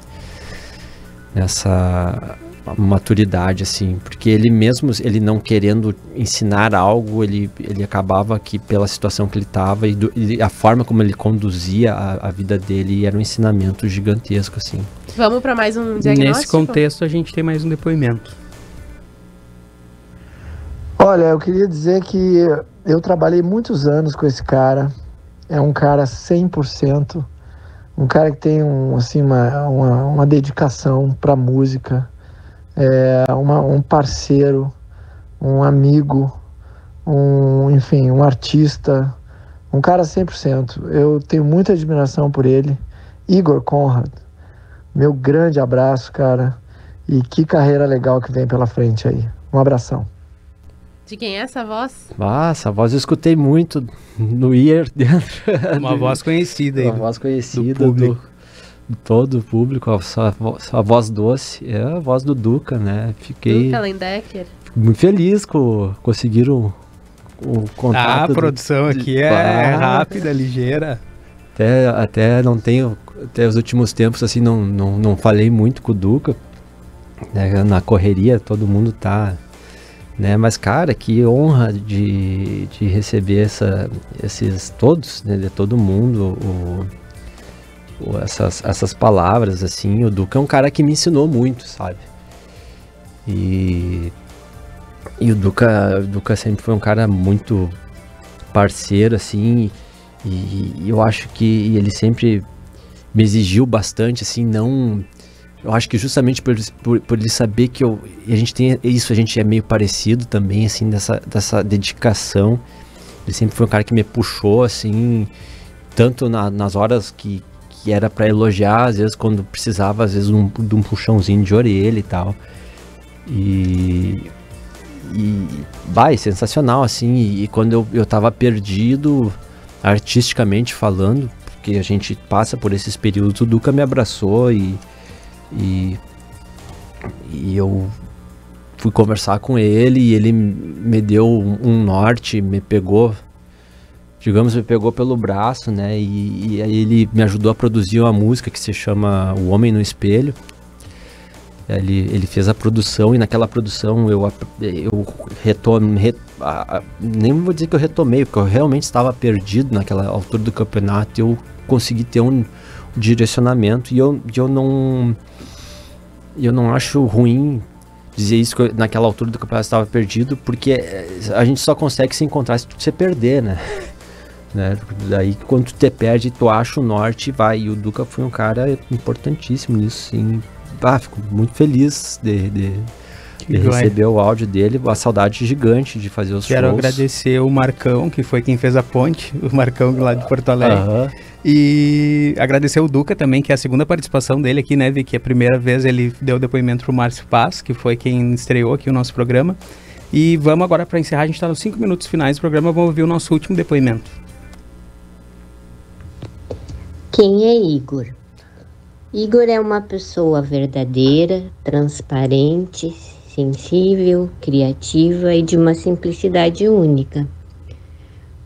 maturidade, assim, porque ele mesmo, ele não querendo ensinar algo, ele acabava que pela situação que ele estava e a forma como ele conduzia a vida dele era um ensinamento gigantesco, assim. Vamos para mais um diagnóstico? Nesse contexto a gente tem mais um depoimento. Olha, eu queria dizer que eu trabalhei muitos anos com esse cara, é um cara 100%, um cara que tem uma dedicação para música, um parceiro, um amigo, um artista, um cara 100%. Eu tenho muita admiração por ele. Igor Conrad, meu grande abraço, cara, e que carreira legal que vem pela frente aí. Um abração. De quem é essa voz? Essa voz eu escutei muito no Ear dentro. Uma voz conhecida aí. Uma voz conhecida do todo o público, a voz doce, é a voz do Duca, né? Fiquei Duca Lendecker. Muito feliz com conseguiram o contato. A produção aqui é rápida, ligeira. Até não tenho, até os últimos tempos assim não falei muito com o Duca, né, na correria todo mundo tá, né? Mas, cara, que honra de receber esses todos, né, de todo mundo, essas palavras, assim. O Duca é um cara que me ensinou muito, sabe? E o Duca sempre foi um cara muito parceiro, assim, e eu acho que ele sempre me exigiu bastante, assim, não... Eu acho que justamente por ele saber que a gente tem isso, a gente é meio parecido também, assim, dessa dedicação. Ele sempre foi um cara que me puxou, assim, tanto nas horas que era pra elogiar, às vezes quando precisava, às vezes de um puxãozinho de orelha e tal. É sensacional, assim, e quando eu tava perdido, artisticamente falando, porque a gente passa por esses períodos, o Duca me abraçou e eu fui conversar com ele e ele me deu um norte, me pegou pelo braço, né, e aí ele me ajudou a produzir uma música que se chama O Homem no Espelho. Ele fez a produção e naquela produção eu retomei, nem vou dizer que eu retomei, porque eu realmente estava perdido naquela altura do campeonato. Eu consegui ter um direcionamento e eu não acho ruim dizer isso, que naquela altura do campeonato estava perdido, porque a gente só consegue se encontrar se tu se perder, né? Daí quando tu te perde, tu acha o norte e vai. E o Duca foi um cara importantíssimo nisso, sim. Fico muito feliz de receber o áudio dele, a saudade gigante de fazer os shows. Quero agradecer o Marcão, que foi quem fez a ponte, o Marcão lá de Porto Alegre. E agradecer o Duca também, que é a segunda participação dele aqui, né, Vicky? A primeira vez ele deu depoimento pro Márcio Paz, que foi quem estreou aqui o nosso programa. E vamos agora, para encerrar, a gente está nos 5 minutos finais do programa, vamos ouvir o nosso último depoimento. Quem é Igor? Igor é uma pessoa verdadeira, transparente, sensível, criativa e de uma simplicidade única.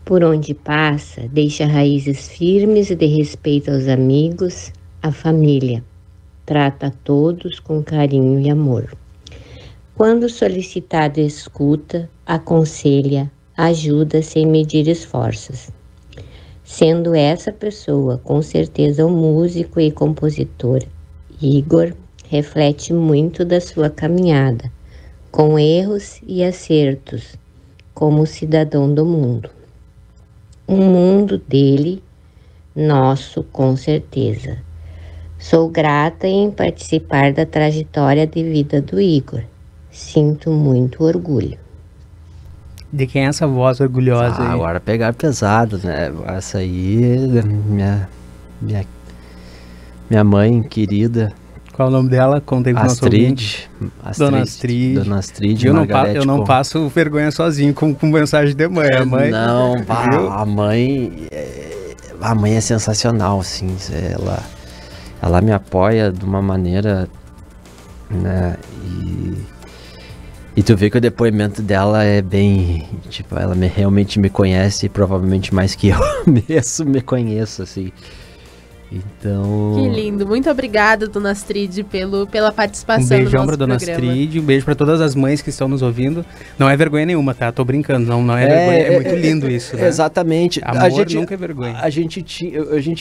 Por onde passa, deixa raízes firmes de respeito aos amigos, à família. Trata a todos com carinho e amor. Quando solicitado, escuta, aconselha, ajuda sem medir esforços. Sendo essa pessoa, com certeza, um músico e compositor, Igor reflete muito da sua caminhada, com erros e acertos, como cidadão do mundo. Um mundo dele, nosso, com certeza. Sou grata em participar da trajetória de vida do Igor. Sinto muito orgulho. De quem é essa voz orgulhosa aí? Agora pegar pesado, né? Essa aí, minha mãe querida. Qual é o nome dela? Conta aí pro nosso ouvinte. Dona Astrid. Dona Astrid. Eu não passo vergonha sozinho com mensagem de mãe. A mãe. Não, a mãe é sensacional, assim. Ela me apoia de uma maneira, né? E tu vê que o depoimento dela é bem, tipo, ela realmente me conhece, provavelmente mais que eu mesmo me conheço, assim. Então... Que lindo. Muito obrigada, Dona Astrid, pela participação no nosso programa. Um beijão pra Dona Astrid, um beijo pra todas as mães que estão nos ouvindo. Não é vergonha nenhuma, tá? Tô brincando, não é vergonha. É muito lindo isso, né? Exatamente. Amor nunca é vergonha. A gente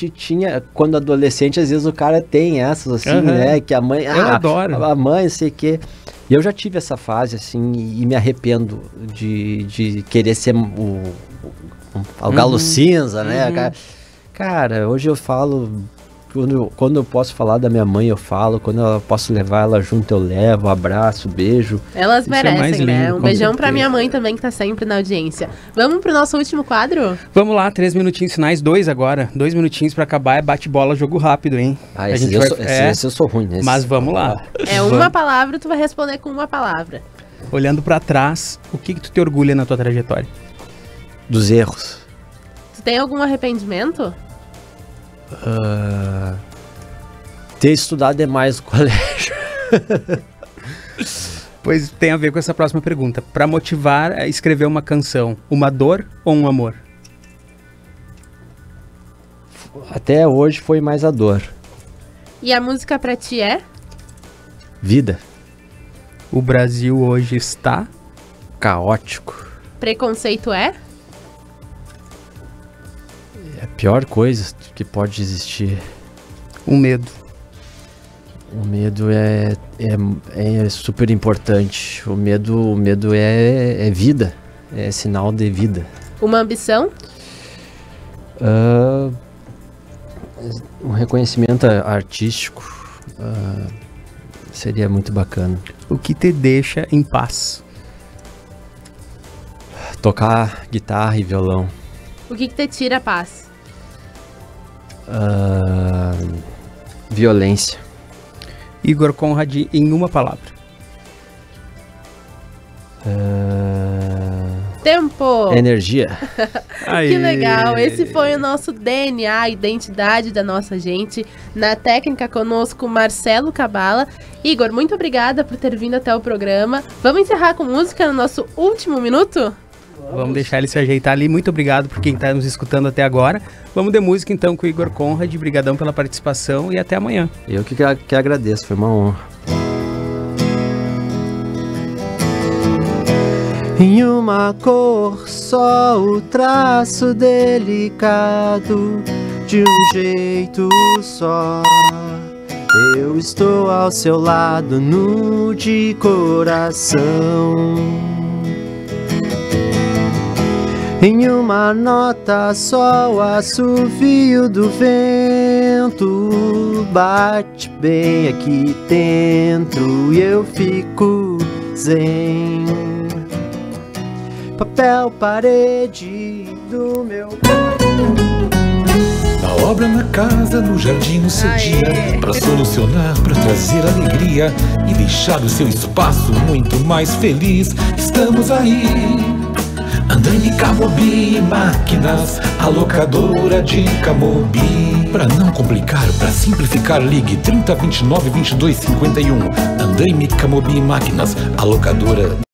tinha, quando adolescente, às vezes o cara tem essas, assim, né? Que a mãe... Eu adoro. A mãe, sei que... E eu já tive essa fase, assim, e me arrependo de querer ser o galo cinza, né? Cara, hoje eu falo, quando eu posso falar da minha mãe, eu falo, quando eu posso levar ela junto, eu levo, abraço, beijo. Elas merecem, lindo, né? Um beijão pra minha mãe também, que tá sempre na audiência. Vamos pro nosso último quadro? Vamos lá, 3 minutinhos finais, 2 agora. 2 minutinhos pra acabar, é bate-bola, jogo rápido, hein? Esse eu sou ruim nesse. Mas vamos lá. É uma palavra, tu vai responder com uma palavra. Olhando pra trás, o que tu te orgulha na tua trajetória? Dos erros. Tu tem algum arrependimento? Ter estudado demais no colégio. Pois tem a ver com essa próxima pergunta. Pra motivar a escrever uma canção, uma dor ou um amor? Até hoje foi mais a dor. E a música pra ti é? Vida. O Brasil hoje está caótico. Preconceito é? É a pior coisa que pode existir. O medo. O medo é super importante. O medo é vida. É sinal de vida. Uma ambição? Um reconhecimento artístico seria muito bacana. O que te deixa em paz? Tocar guitarra e violão. O que te tira a paz? Violência. Igor Conrad, em uma palavra. Tempo! Energia. Que legal! Esse foi o nosso DNA, a identidade da nossa gente. Na técnica conosco, Marcelo Cabala. Igor, muito obrigada por ter vindo até o programa. Vamos encerrar com música no nosso último minuto? Vamos deixar ele se ajeitar ali. Muito obrigado por quem está nos escutando até agora. Vamos de música então com o Igor Conrad. Brigadão pela participação e até amanhã. Eu que agradeço, foi uma honra. Em uma cor só, o traço delicado, de um jeito só. Eu estou ao seu lado, nu de coração. Em uma nota só, o assovio do vento bate bem aqui dentro e eu fico zen. Papel parede do meu quarto. Na obra, na casa, no jardim, no seu dia, pra solucionar, pra trazer alegria e deixar o seu espaço muito mais feliz. Estamos aí. Andaime Camobi Máquinas, a locadora de Camobi. Pra não complicar, pra simplificar, ligue 30 29 22 51. Andaime Camobi Máquinas, a locadora